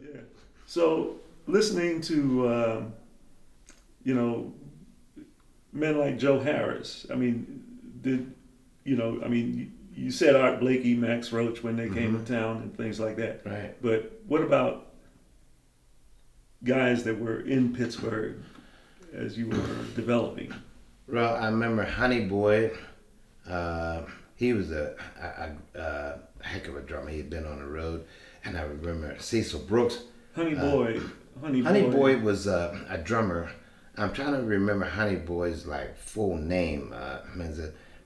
Yeah. So listening to men like Joe Harris. I mean, did you said Art Blakey, Max Roach when they came to town and things like that. Right. But what about guys that were in Pittsburgh as you were developing? Well, I remember Honey Boy. He was a heck of a drummer. He had been on the road. And I remember Cecil Brooks. Honey Boy, Honey Boy was a drummer. I'm trying to remember Honey Boy's like full name,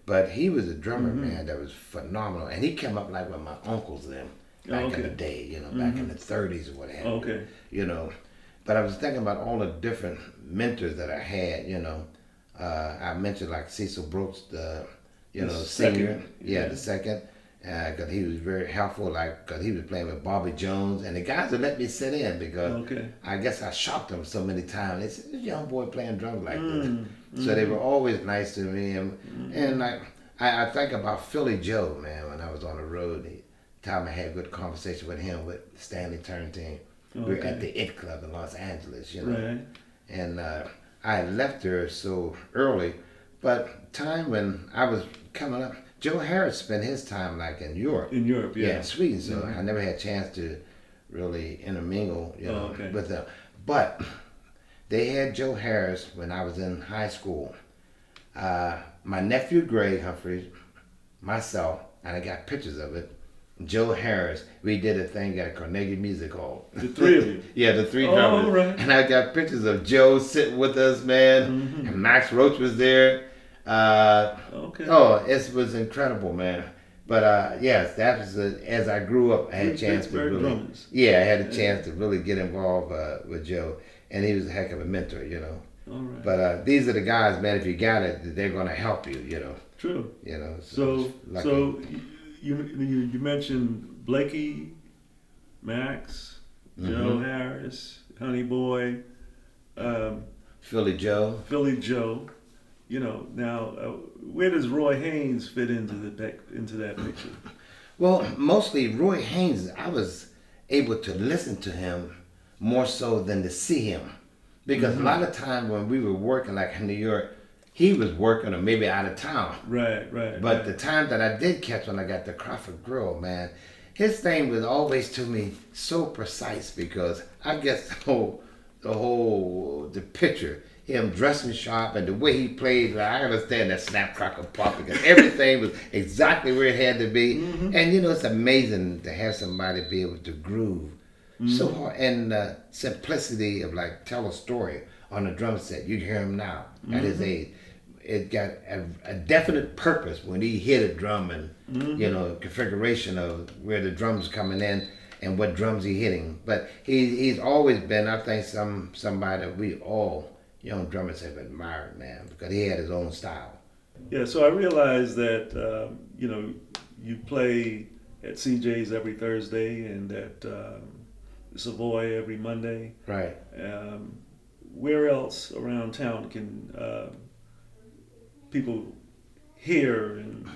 but he was a drummer, man, that was phenomenal. And he came up like with my uncles then back in the day, back in the 30s or what have you. Okay. But I was thinking about all the different mentors that I had, I mentioned like Cecil Brooks, the singer, the second, because he was very helpful, because he was playing with Bobby Jones, and the guys would let me sit in because I guess I shocked them so many times. They said, "This young boy playing drums like this," so they were always nice to me, and like I think about Philly Joe, man, when I was on the road. The time I had a good conversation with him with Stanley Turrentine. We were at the It Club in Los Angeles, Right. and I left there so early, but time when I was coming up, Joe Harris spent his time like in Europe. In Europe, yeah. In Sweden, so I never had a chance to really intermingle, okay. with them. But they had Joe Harris when I was in high school. My nephew Greg Humphries, myself, and I got pictures of it. Joe Harris, we did a thing at Carnegie Music Hall. The three of you? Yeah, the three drummers. Oh, right. And I got pictures of Joe sitting with us, man. And Max Roach was there. Okay. Oh, it was incredible, man. But yes, that was as I grew up, I had a chance to Pittsburgh really, drummers. I had a chance to really get involved with Joe, and he was a heck of a mentor, All right. But these are the guys, man. If you got it, they're gonna help you, True. So you mentioned Blakey, Max, Joe Harris, Honey Boy, Philly Joe. Philly Joe. Now where does Roy Haynes fit into that picture? Well, mostly Roy Haynes. I was able to listen to him more so than to see him, because a lot of time when we were working, like in New York, he was working or maybe out of town. Right. But the time that I did catch when I got the Crawford Grill, man, his thing was always to me so precise, because I guess the picture, him dressing sharp and the way he played, I understand that snap, crackle, pop, because everything was exactly where it had to be. And it's amazing to have somebody be able to groove so hard, and simplicity of like tell a story on a drum set. You hear him now at his age. It got a definite purpose when he hit a drum, and configuration of where the drums coming in and what drums he hitting. But he's always been, I think, somebody that we all young drummers have admired, man, because he had his own style. Yeah. So I realized that you play at CJ's every Thursday and at Savoy every Monday. Right. Where else around town can people hear and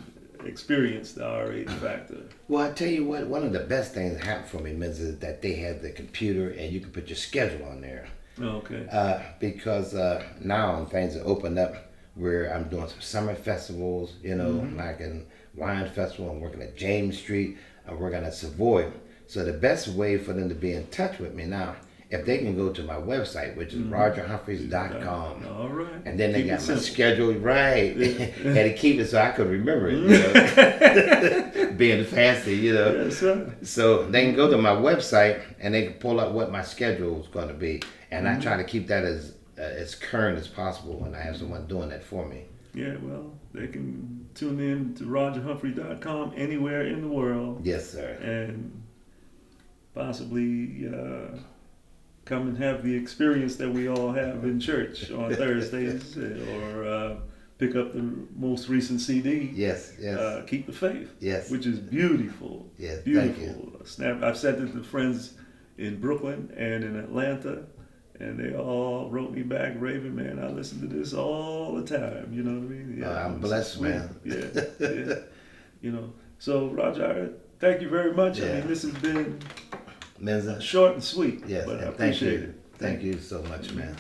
experience the RH Factor? Well, I tell you what, one of the best things that happened for me, Miz, is that they have the computer and you can put your schedule on there. Oh, okay. Because now things are opened up where I'm doing some summer festivals, like in Wine Festival. I'm working at James Street. I'm working at Savoy. So the best way for them to be in touch with me now, if they can go to my website, which is rogerhumphries.com. All right. And then they Keep got it my simple. schedule, right. Had to keep it so I could remember it, being fancy, Yes, sir. So they can go to my website and they can pull up what my schedule is going to be. And I try to keep that as current as possible when I have someone doing that for me. Yeah, well, they can tune in to rogerhumphrey.com anywhere in the world. Yes, sir. And possibly come and have the experience that we all have in church on Thursdays, or pick up the most recent CD. Yes. Keep the Faith. Yes. Which is beautiful. Yes, beautiful. I've said it to friends in Brooklyn and in Atlanta, and they all wrote me back, Raven, man, I listen to this all the time. You know what I mean? Yeah, I'm blessed, man. Yeah. So Roger, thank you very much. Yeah. I mean, this has been Menza. Short and sweet. Yes, but I and thank appreciate you. it. Thank you so much, man.